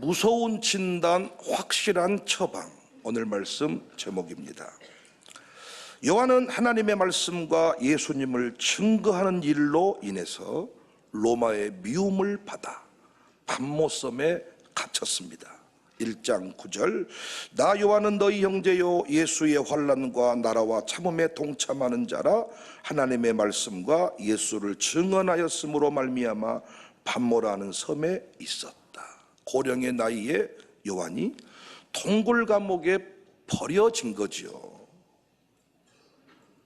무서운 진단, 확실한 처방. 오늘 말씀 제목입니다. 요한은 하나님의 말씀과 예수님을 증거하는 일로 인해서 로마의 미움을 받아 patmos섬에 갇혔습니다. 1장 9절, 나 요한은 너희 형제요 예수의 환난과 나라와 참음에 동참하는 자라 하나님의 말씀과 예수를 증언하였으므로 말미암아 patmos라는 섬에 있었다. 고령의 나이에 요한이 동굴 감옥에 버려진 거지요.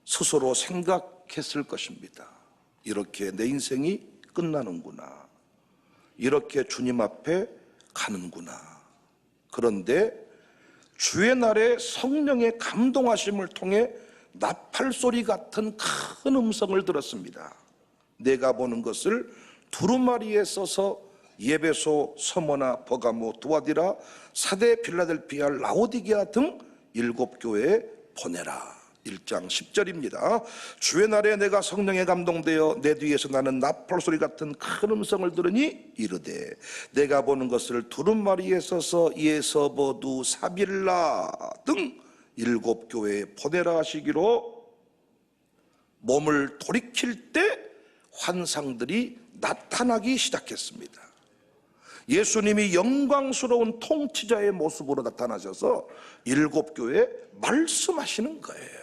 스스로 생각했을 것입니다. 이렇게 내 인생이 끝나는구나, 이렇게 주님 앞에 가는구나. 그런데 주의 날에 성령의 감동하심을 통해 나팔소리 같은 큰 음성을 들었습니다. 내가 보는 것을 두루마리에 써서 예배소, 서머나, 버가모, 두아디라, 사대, 필라델피아, 라오디게아 등 7교회에 보내라. 1장 10절입니다. 주의 날에 내가 성령에 감동되어 내 뒤에서 나는 나팔소리 같은 큰 음성을 들으니 이르되 내가 보는 것을 두루마리에 써서 예서버두, 사빌라 등 7교회에 보내라 하시기로 몸을 돌이킬 때 환상들이 나타나기 시작했습니다. 예수님이 영광스러운 통치자의 모습으로 나타나셔서 7교회에 말씀하시는 거예요.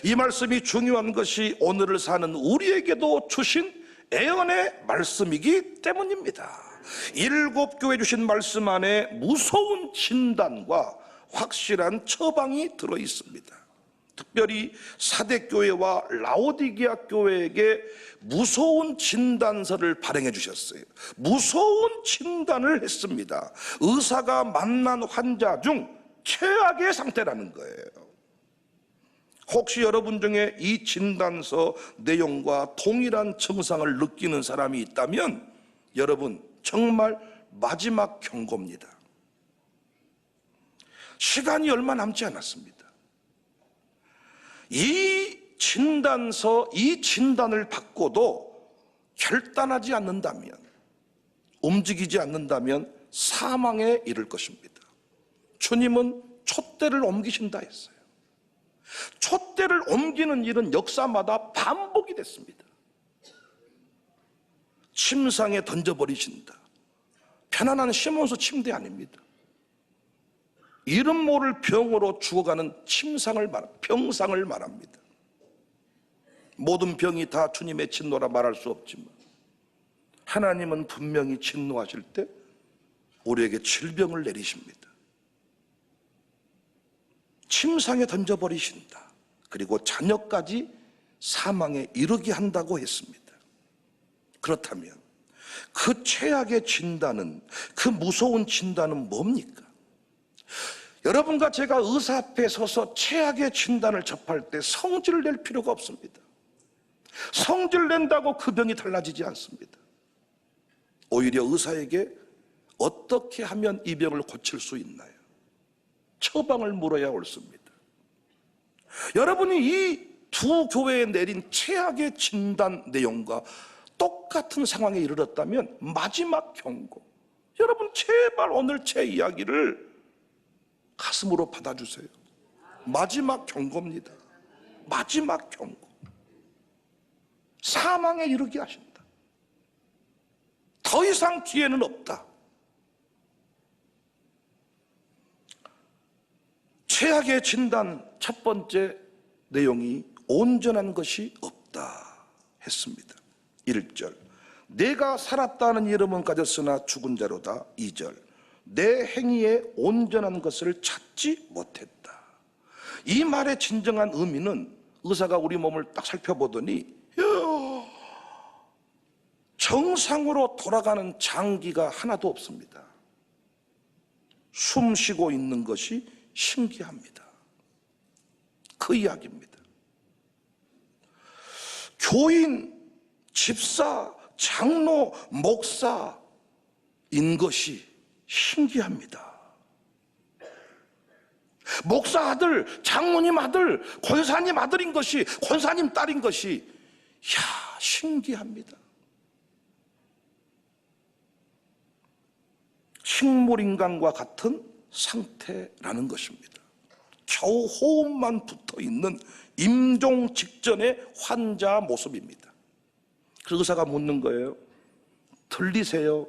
이 말씀이 중요한 것이 오늘을 사는 우리에게도 주신 애언의 말씀이기 때문입니다. 7교회 주신 말씀 안에 무서운 진단과 확실한 처방이 들어있습니다. 특별히 사대교회와 라오디게아 교회에게 무서운 진단서를 발행해 주셨어요. 무서운 진단을 했습니다. 의사가 만난 환자 중 최악의 상태라는 거예요. 혹시 여러분 중에 이 진단서 내용과 동일한 증상을 느끼는 사람이 있다면 여러분 정말 마지막 경고입니다. 시간이 얼마 남지 않았습니다. 이 진단서, 이 진단을 받고도 결단하지 않는다면, 움직이지 않는다면 사망에 이를 것입니다. 주님은 촛대를 옮기신다 했어요. 촛대를 옮기는 일은 역사마다 반복이 됐습니다. 침상에 던져버리신다. 편안한 시몬스 침대 아닙니다. 이름 모를 병으로 죽어가는 병상을 말합니다. 모든 병이 다 주님의 진노라 말할 수 없지만 하나님은 분명히 진노하실 때 우리에게 질병을 내리십니다. 침상에 던져버리신다. 그리고 자녀까지 사망에 이르게 한다고 했습니다. 그렇다면 그 최악의 진단은, 그 무서운 진단은 뭡니까? 여러분과 제가 의사 앞에 서서 최악의 진단을 접할 때 성질을 낼 필요가 없습니다. 성질 낸다고 그 병이 달라지지 않습니다. 오히려 의사에게 어떻게 하면 이 병을 고칠 수 있나요? 처방을 물어야 옳습니다. 여러분이 이 두 교회에 내린 최악의 진단 내용과 똑같은 상황에 이르렀다면 마지막 경고, 여러분 제발 오늘 제 이야기를 가슴으로 받아주세요. 마지막 경고입니다. 마지막 경고. 사망에 이르게 하신다. 더 이상 기회는 없다. 최악의 진단 첫 번째 내용이 온전한 것이 없다 했습니다. 1절, 내가 살았다는 이름은 가졌으나 죽은 자로다. 2절, 내 행위에 온전한 것을 찾지 못했다. 이 말의 진정한 의미는 의사가 우리 몸을 딱 살펴보더니 정상으로 돌아가는 장기가 하나도 없습니다. 숨 쉬고 있는 것이 신기합니다. 그 이야기입니다. 교인, 집사, 장로, 목사인 것이 신기합니다. 목사 아들, 장로님 아들, 권사님 아들인 것이, 권사님 딸인 것이 신기합니다. 식물인간과 같은 상태라는 것입니다. 겨우 호흡만 붙어 있는 임종 직전의 환자 모습입니다. 그 의사가 묻는 거예요. 들리세요?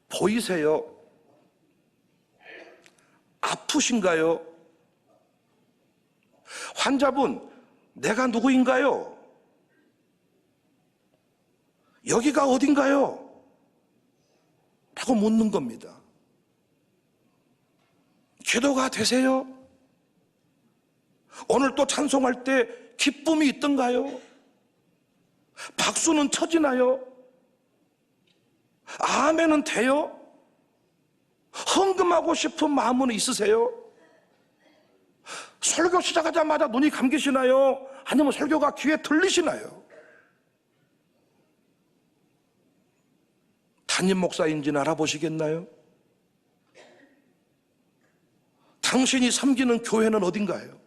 보이세요? 아프신가요? 환자분, 내가 누구인가요? 여기가 어딘가요? 라고 묻는 겁니다. 기도가 되세요? 오늘 또 찬송할 때 기쁨이 있던가요? 박수는 쳐지나요? 아멘은 돼요? 헌금하고 싶은 마음은 있으세요? 설교 시작하자마자 눈이 감기시나요? 아니면 설교가 귀에 들리시나요? 담임 목사인지는 알아보시겠나요? 당신이 섬기는 교회는 어딘가요?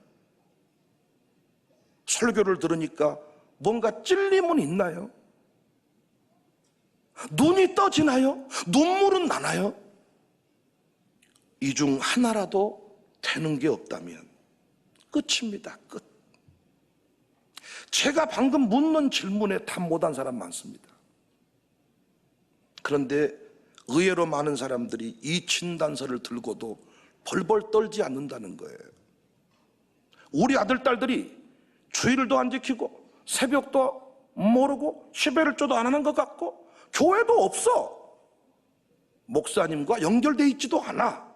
설교를 들으니까 뭔가 찔림은 있나요? 눈이 떠지나요? 눈물은 나나요? 이 중 하나라도 되는 게 없다면 끝입니다. 끝. 제가 방금 묻는 질문에 답 못한 사람 많습니다. 그런데 의외로 많은 사람들이 이 진단서를 들고도 벌벌 떨지 않는다는 거예요. 우리 아들, 딸들이 주일도 안 지키고 새벽도 모르고 11일조도 안 하는 것 같고 교회도 없어. 목사님과 연결돼 있지도 않아.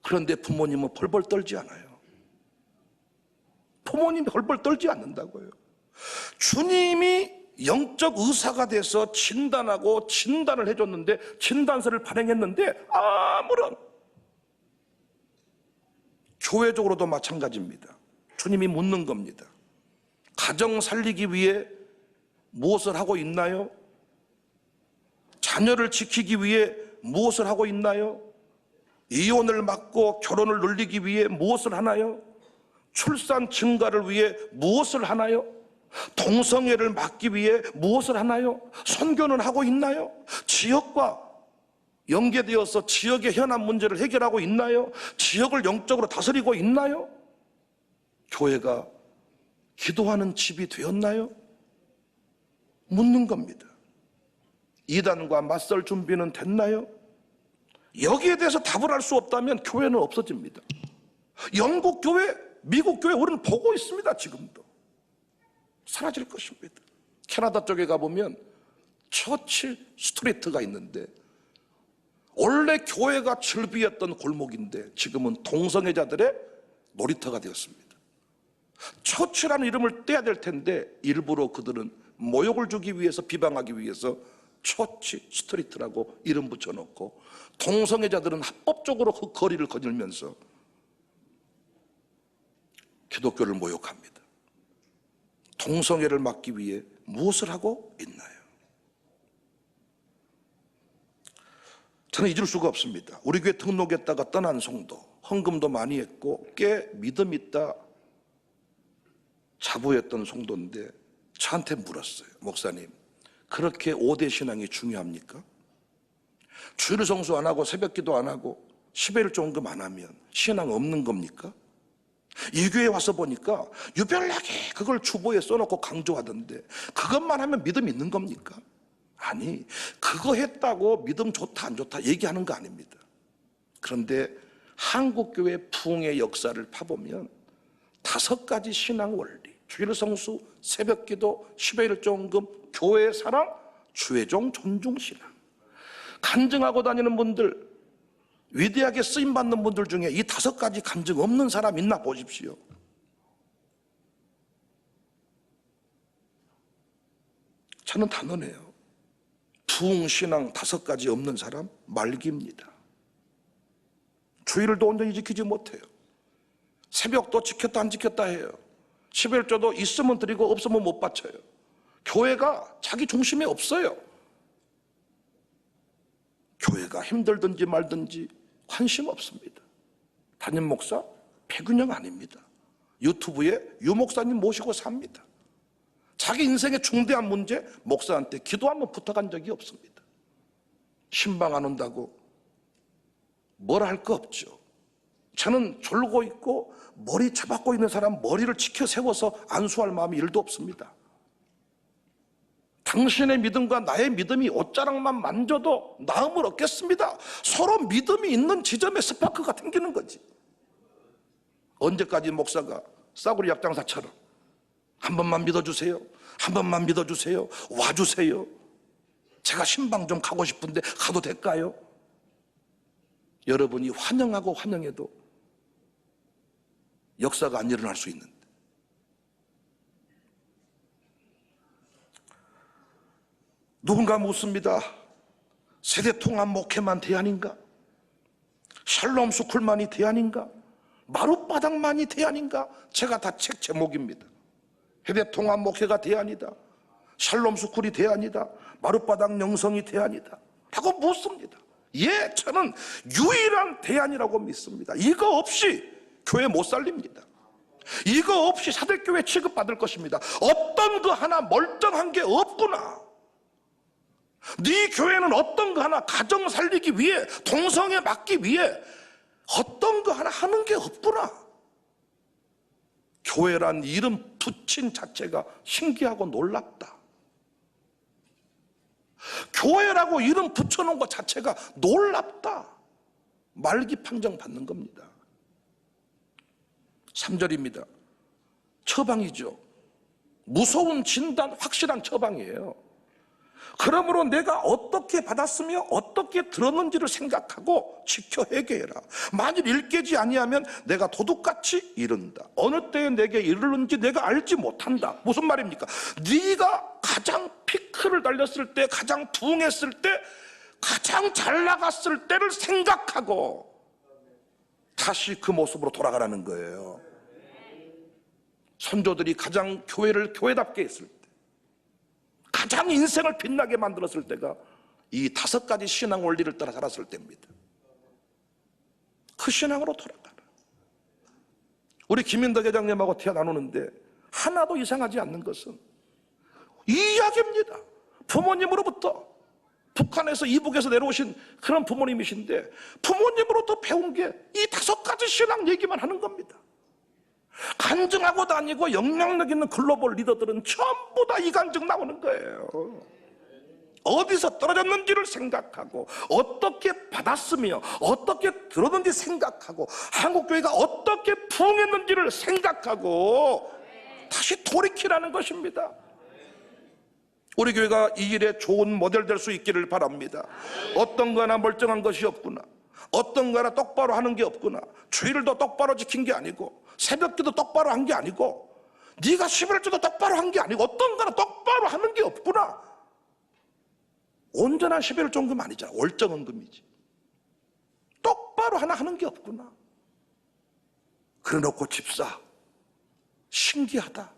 그런데 부모님은 벌벌 떨지 않아요. 부모님이 벌벌 떨지 않는다고요. 주님이 영적 의사가 돼서 진단하고 진단을 해줬는데, 진단서를 발행했는데 아무런, 교회적으로도 마찬가지입니다. 주님이 묻는 겁니다. 가정 살리기 위해 무엇을 하고 있나요? 자녀를 지키기 위해 무엇을 하고 있나요? 이혼을 막고 결혼을 늘리기 위해 무엇을 하나요? 출산 증가를 위해 무엇을 하나요? 동성애를 막기 위해 무엇을 하나요? 선교는 하고 있나요? 지역과 연계되어서 지역의 현안 문제를 해결하고 있나요? 지역을 영적으로 다스리고 있나요? 교회가 기도하는 집이 되었나요? 묻는 겁니다. 이단과 맞설 준비는 됐나요? 여기에 대해서 답을 할 수 없다면 교회는 없어집니다. 영국 교회, 미국 교회 우리는 보고 있습니다. 지금도 사라질 것입니다. 캐나다 쪽에 가보면 처칠 스트리트가 있는데, 원래 교회가 즐비였던 골목인데 지금은 동성애자들의 놀이터가 되었습니다. 처치라는 이름을 떼야 될 텐데 일부러 그들은 모욕을 주기 위해서, 비방하기 위해서 처치 스트리트라고 이름 붙여놓고, 동성애자들은 합법적으로 그 거리를 거닐면서 기독교를 모욕합니다. 동성애를 막기 위해 무엇을 하고 있나요? 저는 잊을 수가 없습니다. 우리 교회 등록했다가 떠난 성도, 헌금도 많이 했고 꽤 믿음 있다 자부했던 성도인데 저한테 물었어요. 목사님, 그렇게 5대 신앙이 중요합니까? 주일 성수 안 하고 새벽기도 안 하고 10일 종금 안 하면 신앙 없는 겁니까? 이 교회에 와서 보니까 유별나게 그걸 주보에 써놓고 강조하던데 그것만 하면 믿음 있는 겁니까? 아니, 그거 했다고 믿음 좋다 안 좋다 얘기하는 거 아닙니다. 그런데 한국교회 부흥의 역사를 파보면 5가지 신앙 원리, 주일 성수, 새벽기도, 10일 종금, 교회 사랑, 주의종 존중 신앙, 간증하고 다니는 분들, 위대하게 쓰임받는 분들 중에 이 5가지 간증 없는 사람 있나 보십시오. 저는 단언해요. 부흥신앙 5가지 없는 사람 말기입니다. 주일도 온전히 지키지 못해요. 새벽도 지켰다 안 지켰다 해요. 11조도 있으면 드리고 없으면 못 바쳐요. 교회가 자기 중심에 없어요. 교회가 힘들든지 말든지 관심 없습니다. 담임 목사 배균형 아닙니다. 유튜브에 유 목사님 모시고 삽니다. 자기 인생의 중대한 문제 목사한테 기도 한번 부탁한 적이 없습니다. 신방 안 온다고 뭐라 할 거 없죠. 저는 졸고 있고 머리 처박고 있는 사람 머리를 치켜 세워서 안수할 마음이 1도 없습니다. 당신의 믿음과 나의 믿음이 옷자락만 만져도 나음을 얻겠습니다. 서로 믿음이 있는 지점에 스파크가 생기는 거지. 언제까지 목사가 싸구려 약장사처럼 한 번만 믿어주세요, 한 번만 믿어주세요, 와주세요, 제가 신방 좀 가고 싶은데 가도 될까요? 여러분이 환영하고 환영해도 역사가 안 일어날 수 있는데, 누군가 묻습니다. 세대통합 목회만 대안인가? 샬롬 스쿨만이 대안인가? 마룻바닥만이 대안인가? 제가 다 책 제목입니다. 세대통합 목회가 대안이다, 샬롬 스쿨이 대안이다, 마룻바닥 영성이 대안이다 라고 묻습니다. 예, 저는 유일한 대안이라고 믿습니다. 이거 없이 교회 못 살립니다. 이거 없이 사대교회 취급받을 것입니다. 어떤 거 하나 멀쩡한 게 없구나. 네 교회는 어떤 거 하나 가정 살리기 위해, 동성애 막기 위해 어떤 거 하나 하는 게 없구나. 교회란 이름 붙인 자체가 신기하고 놀랍다. 교회라고 이름 붙여놓은 것 자체가 놀랍다. 말기판정 받는 겁니다. 3절입니다. 처방이죠. 무서운 진단, 확실한 처방이에요. 그러므로 내가 어떻게 받았으며 어떻게 들었는지를 생각하고 지켜 회개해라. 만일 일깨지 아니하면 내가 도둑같이 이른다. 어느 때에 내게 이르는지 내가 알지 못한다. 무슨 말입니까? 네가 가장 피크를 달렸을 때, 가장 부흥했을 때, 가장 잘 나갔을 때를 생각하고 다시 그 모습으로 돌아가라는 거예요. 선조들이 가장 교회를 교회답게 했을 때, 가장 인생을 빛나게 만들었을 때가 이 5가지 신앙 원리를 따라 살았을 때입니다. 그 신앙으로 돌아가라. 우리 김인덕 회장님하고 대화 나누는데 하나도 이상하지 않는 것은 이 이야기입니다. 부모님으로부터, 북한에서 이북에서 내려오신 그런 부모님이신데 부모님으로부터 배운 게 이 5가지 신앙 얘기만 하는 겁니다. 간증하고 다니고 영향력 있는 글로벌 리더들은 전부 다 이 간증 나오는 거예요. 어디서 떨어졌는지를 생각하고 어떻게 받았으며 어떻게 들었는지 생각하고 한국교회가 어떻게 부흥했는지를 생각하고 다시 돌이키라는 것입니다. 우리 교회가 이 일에 좋은 모델 될 수 있기를 바랍니다. 어떤 거 하나 멀쩡한 것이 없구나, 어떤 거 하나 똑바로 하는 게 없구나, 주일도 똑바로 지킨 게 아니고 새벽기도 똑바로 한 게 아니고 네가 11주도 똑바로 한 게 아니고 어떤 거 하나 똑바로 하는 게 없구나. 온전한 11종금 아니잖아. 월정헌금이지. 똑바로 하나 하는 게 없구나. 그래놓고 집사 신기하다.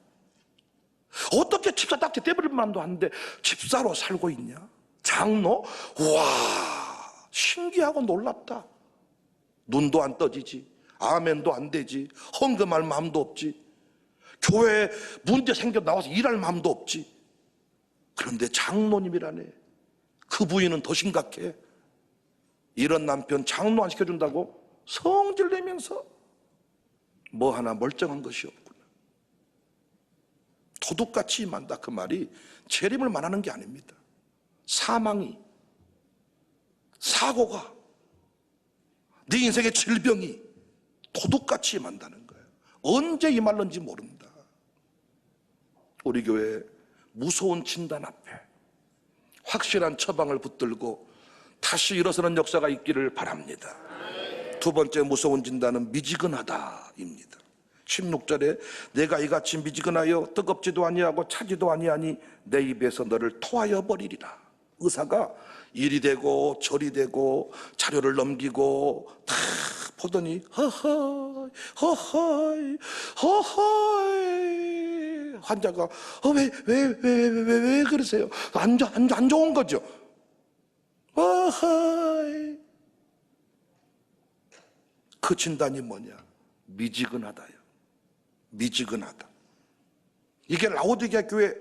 어떻게 집사 딱지 떼버릴 만도 한데 집사로 살고 있냐? 장로? 와, 신기하고 놀랍다. 눈도 안 떠지지, 아멘도 안 되지, 헌금할 마음도 없지, 교회에 문제 생겨 나와서 일할 마음도 없지. 그런데 장로님이라네. 그 부인은 더 심각해. 이런 남편 장로 안 시켜준다고 성질 내면서 뭐 하나 멀쩡한 것이 없구나. 도둑같이 임한다, 그 말이 재림을 말하는 게 아닙니다. 사망이, 사고가, 네 인생의 질병이 도둑같이 임한다는 거예요. 언제 임할는지 모른다. 우리 교회 무서운 진단 앞에 확실한 처방을 붙들고 다시 일어서는 역사가 있기를 바랍니다. 2번째 무서운 진단은 미지근하다입니다. 16절에 내가 이같이 미지근하여 뜨겁지도 아니하고 차지도 아니하니 내 입에서 너를 토하여 버리리라. 의사가 일이 되고 절이 되고 자료를 넘기고 다 보더니 허허이 허허이 허허이, 환자가 왜 그러세요? 안 좋은 거죠. 허허이. 그 진단이 뭐냐? 미지근하다요. 미지근하다. 이게 라오디게아 교회,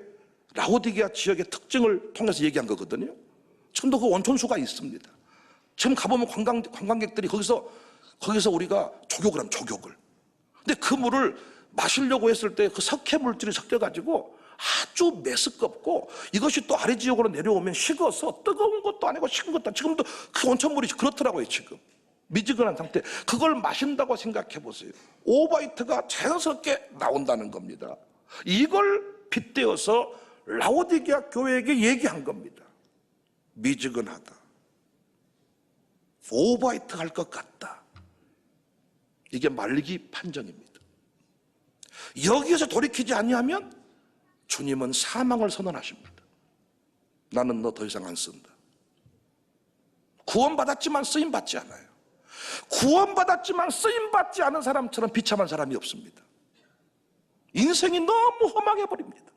라오디게아 지역의 특징을 통해서 얘기한 거거든요. 지금도 그 온천수가 있습니다. 지금 가보면 관광객들이 거기서 우리가 족욕을 하면 족욕을. 근데 그 물을 마시려고 했을 때 그 석회 물질이 섞여가지고 아주 메스껍고, 이것이 또 아래 지역으로 내려오면 식어서 뜨거운 것도 아니고 식은 것도 아니고, 지금도 그 온천물이 그렇더라고요. 지금 미지근한 상태. 그걸 마신다고 생각해 보세요. 오바이트가 자연스럽게 나온다는 겁니다. 이걸 빗대어서 라오디게아 교회에게 얘기한 겁니다. 미지근하다, 오바이트 할 것 같다. 이게 말기 판정입니다. 여기에서 돌이키지 아니하면 주님은 사망을 선언하십니다. 나는 너 더 이상 안 쓴다. 구원받았지만 쓰임받지 않아요. 구원받았지만 쓰임받지 않은 사람처럼 비참한 사람이 없습니다. 인생이 너무 허망해버립니다.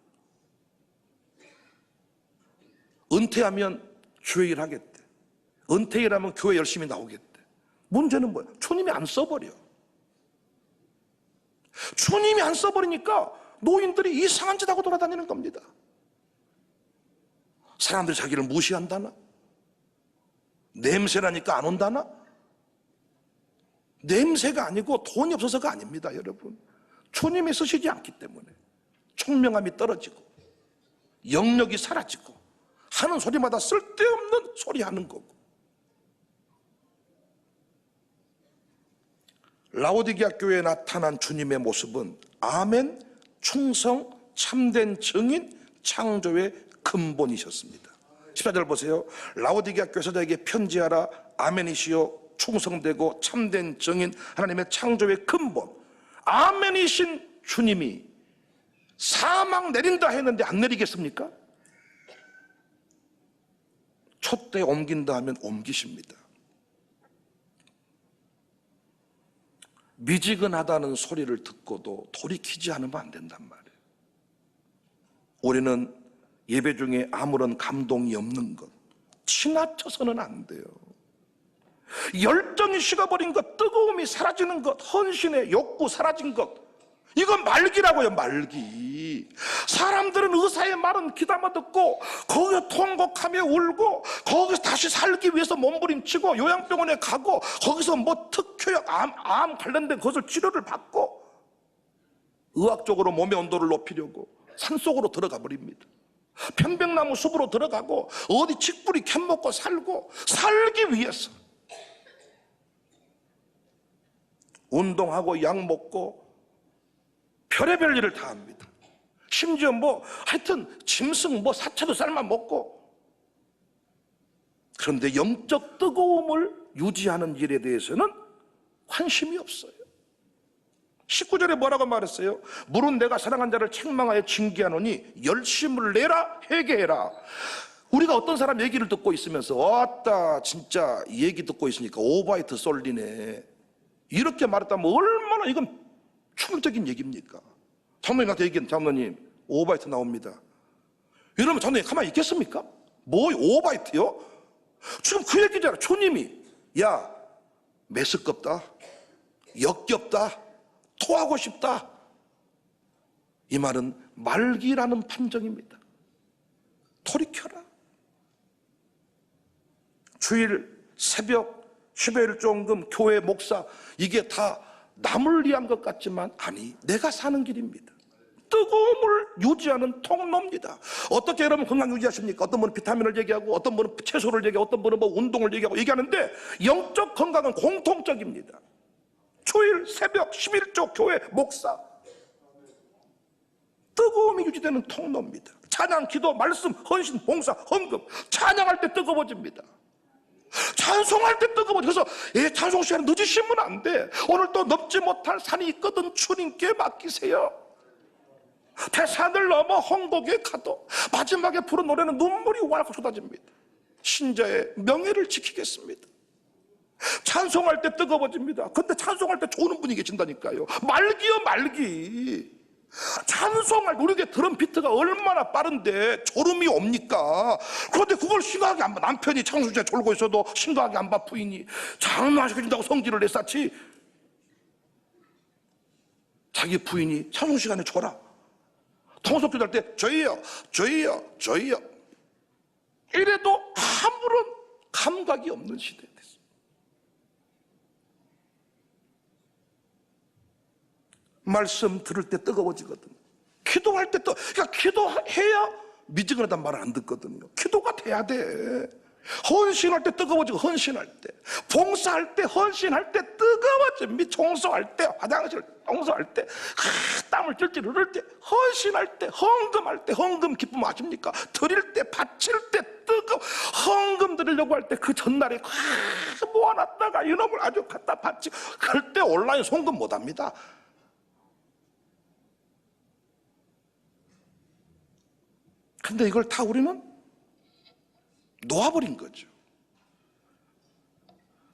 은퇴하면 교회 일 하겠대. 은퇴일하면 교회 열심히 나오겠대. 문제는 뭐야? 주님이 안 써버려. 주님이 안 써버리니까 노인들이 이상한 짓 하고 돌아다니는 겁니다. 사람들이 자기를 무시한다나? 냄새나니까 안 온다나? 냄새가 아니고 돈이 없어서가 아닙니다, 여러분. 주님이 쓰시지 않기 때문에 총명함이 떨어지고 영력이 사라지고 하는 소리마다 쓸데없는 소리 하는 거고. 라오디게아 교회에 나타난 주님의 모습은 아멘, 충성, 참된 증인, 창조의 근본이셨습니다. 14절 보세요. 라오디게아 교사들에게 편지하라. 아멘이시요 충성되고 참된 증인, 하나님의 창조의 근본, 아멘이신 주님이 사망 내린다 했는데 안 내리겠습니까? 촛대 옮긴다 하면 옮기십니다. 미지근하다는 소리를 듣고도 돌이키지 않으면 안 된단 말이에요. 우리는 예배 중에 아무런 감동이 없는 것, 지나쳐서는 안 돼요. 열정이 식어버린 것, 뜨거움이 사라지는 것, 헌신의 욕구 사라진 것, 이건 말기라고요. 말기. 사람들은 의사의 말은 귀담아 듣고 거기서 통곡하며 울고 거기서 다시 살기 위해서 몸부림치고 요양병원에 가고 거기서 뭐 특효약, 암 관련된 것을 치료를 받고 의학적으로 몸의 온도를 높이려고 산속으로 들어가 버립니다. 편백나무 숲으로 들어가고 어디 칡뿌리 캔먹고 살기 위해서 운동하고 약 먹고 별의별 일을 다 합니다. 심지어 하여튼 짐승 사체도 삶아 먹고. 그런데 영적 뜨거움을 유지하는 일에 대해서는 관심이 없어요. 19절에 뭐라고 말했어요? 물은 내가 사랑한 자를 책망하여 징계하노니 열심을 내라, 회개해라. 우리가 어떤 사람 얘기를 듣고 있으면서 왔다 진짜 이 얘기 듣고 있으니까 오바이트 쏠리네, 이렇게 말했다면 얼마나 이건 충격적인 얘기입니까? 장로님한테 얘기한, 장로님 오바이트 나옵니다. 이러면 장로님 가만히 있겠습니까? 뭐 오바이트요? 지금 그 얘기잖아. 주님이 야 메스껍다, 역겹다, 토하고 싶다, 이 말은 말기라는 판정입니다. 돌이켜라. 주일, 새벽, 10일 종금, 교회 목사, 이게 다 남을 위한 것 같지만 아니, 내가 사는 길입니다. 뜨거움을 유지하는 통로입니다. 어떻게 여러분 건강 유지하십니까? 어떤 분은 비타민을 얘기하고 어떤 분은 채소를 얘기하고 어떤 분은 운동을 얘기하는데 영적 건강은 공통적입니다. 주일, 새벽, 11조 교회 목사, 뜨거움이 유지되는 통로입니다. 찬양, 기도, 말씀, 헌신, 봉사, 헌금, 찬양할 때 뜨거워집니다. 찬송할 때 뜨거워져. 그래서 찬송 시간에 늦으시면 안 돼. 오늘 또 넘지 못할 산이 있거든 주님께 맡기세요. 대산을 넘어 홍곡에 가도 마지막에 부른 노래는 눈물이 왈칵 쏟아집니다. 신자의 명예를 지키겠습니다. 찬송할 때 뜨거워집니다. 근데 찬송할 때 좋은 분이 계신다니까요. 말기요 말기. 찬송할 때 우리에게 드럼 비트가 얼마나 빠른데 졸음이 옵니까? 그런데 그걸 심하게 안 봐. 남편이 창수주에 졸고 있어도 심하게 안 봐. 부인이 장난시켜준다고 성질을 냈었지. 자기 부인이 찬송 시간에 졸아. 통속기도 할 때 저희요 이래도 아무런 감각이 없는 시대에 됐어요. 말씀 들을 때 뜨거워지거든요. 기도할 때 그러니까 기도해야 미지근하단 말을 안 듣거든요. 기도가 돼야 돼. 헌신할 때 뜨거워지고, 헌신할 때, 봉사할 때, 헌신할 때 뜨거워집니다. 청소할 때, 화장실 청소할 때, 땀을 찔찔 흐를 때, 헌신할 때, 헌금할 때, 헌금 기쁨 아십니까? 드릴 때, 바칠 때 헌금 드리려고 할 때 그 전날에 모아놨다가 이놈을 아주 갖다 바치고 그럴 때 온라인 송금 못합니다. 근데 이걸 다 우리는 놓아버린 거죠.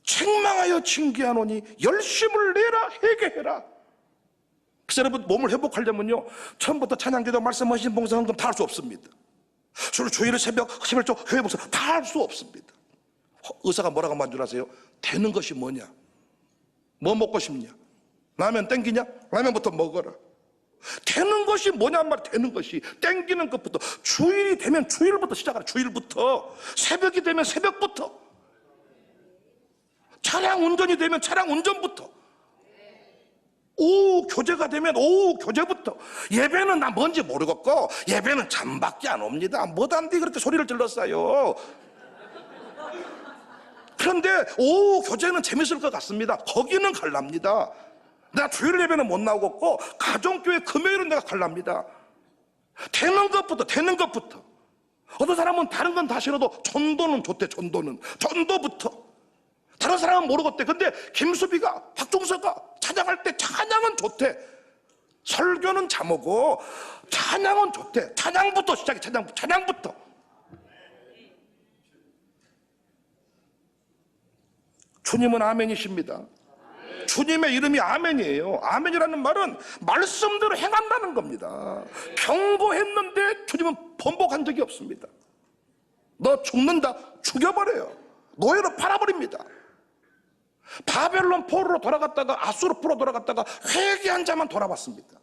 책망하여 징계하노니 열심을 내라, 회개해라. 그래서 여러분, 몸을 회복하려면요, 처음부터 찬양기도, 말씀, 헌신, 봉사, 헌금 다 할 수 없습니다. 주일 새벽 11조 회복 다 할 수 없습니다. 의사가 뭐라고 하는 줄 아세요? 되는 것이 뭐냐? 뭐 먹고 싶냐? 라면 땡기냐? 라면부터 먹어라. 되는 것이 뭐냔 말이야. 되는 것이 땡기는 것부터, 주일이 되면 주일부터 시작하라. 주일부터, 새벽이 되면 새벽부터, 차량 운전이 되면 차량 운전부터, 오후 교제가 되면 오후 교제부터. 예배는 나 뭔지 모르겠고 예배는 잠밖에 안 옵니다. 뭐단디 그렇게 소리를 질렀어요. 그런데 오후 교제는 재밌을 것 같습니다. 거기는 갈랍니다. 내가 주일 예배는 못 나오겠고 가정교회 금요일은 내가 갈랍니다. 되는 것부터. 어떤 사람은 다른 건 다 싫어도 전도는 좋대. 전도부터. 다른 사람은 모르겠대. 근데 김수비가, 박종서가 찬양할 때 찬양은 좋대. 설교는 잠오고 찬양은 좋대. 찬양부터 시작해. 찬양부터. 주님은 아멘이십니다. 주님의 이름이 아멘이에요. 아멘이라는 말은 말씀대로 행한다는 겁니다. 경고했는데 주님은 번복한 적이 없습니다. 너 죽는다, 죽여버려요. 노예로 팔아버립니다. 바벨론 포로로 돌아갔다가 아수르 포로 돌아갔다가 회개한 자만 돌아왔습니다.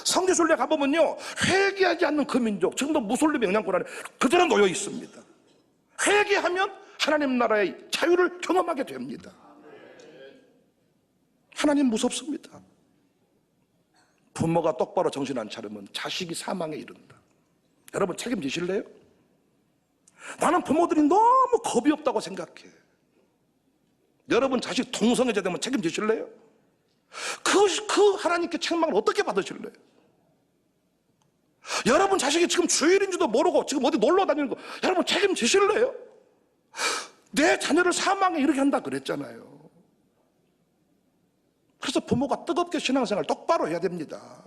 성지순례 가보면요, 회개하지 않는 그 민족, 지금도 무솔림의 영향권 안에 그대로 놓여 있습니다. 회개하면 하나님 나라의 자유를 경험하게 됩니다. 하나님 무섭습니다. 부모가 똑바로 정신 안 차리면 자식이 사망에 이른다. 여러분 책임지실래요? 나는 부모들이 너무 겁이 없다고 생각해. 여러분 자식 동성애자 되면 책임지실래요? 그 하나님께 책망을 어떻게 받으실래요? 여러분 자식이 지금 주일인지도 모르고 지금 어디 놀러 다니는 거 여러분 책임지실래요? 내 자녀를 사망에 이르게 한다 그랬잖아요. 그래서 부모가 뜨겁게 신앙생활 똑바로 해야 됩니다.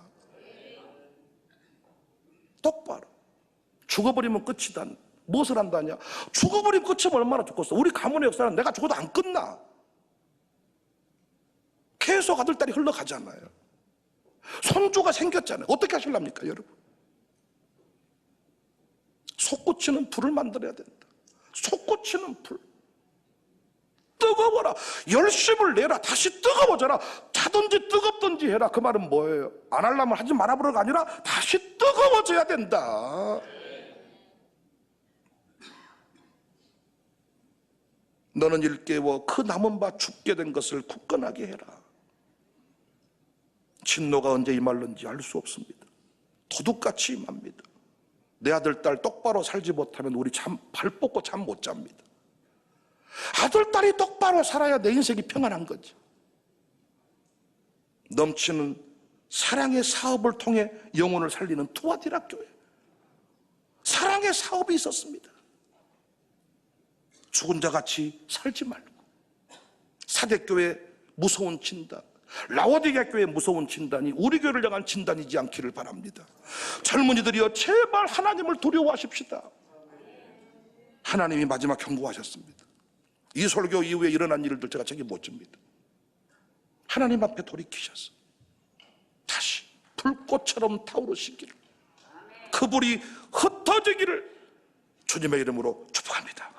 똑바로. 죽어버리면 끝이다. 무엇을 한다냐? 죽어버리면 끝이면 얼마나 좋겠어. 우리 가문의 역사는 내가 죽어도 안 끝나. 계속 아들딸이 흘러가잖아요. 손주가 생겼잖아요. 어떻게 하실랍니까 여러분? 솟구치는 불을 만들어야 된다. 솟구치는 불. 뜨거워라. 열심을 내라. 다시 뜨거워져라. 차든지 뜨겁든지 해라. 그 말은 뭐예요? 안 하려면 하지 말아보라가 아니라 다시 뜨거워져야 된다. 너는 일깨워 그 남은 바 죽게 된 것을 굳건하게 해라. 진노가 언제 임할는지 알 수 없습니다. 도둑같이 임합니다. 내 아들 딸 똑바로 살지 못하면 우리 발 뻗고 잠 못 잡니다. 아들 딸이 똑바로 살아야 내 인생이 평안한 거지. 넘치는 사랑의 사업을 통해 영혼을 살리는 투아디라 교회, 사랑의 사업이 있었습니다. 죽은 자같이 살지 말고. 사대교회 무서운 진단, 라오디게 교회 무서운 진단이 우리 교회를 향한 진단이지 않기를 바랍니다. 젊은이들이여 제발 하나님을 두려워하십시다. 하나님이 마지막 경고하셨습니다. 이 설교 이후에 일어난 일들 제가 책임 못 집니다. 하나님 앞에 돌이키셔서 다시 불꽃처럼 타오르시기를, 그 불이 흩어지기를 주님의 이름으로 축복합니다.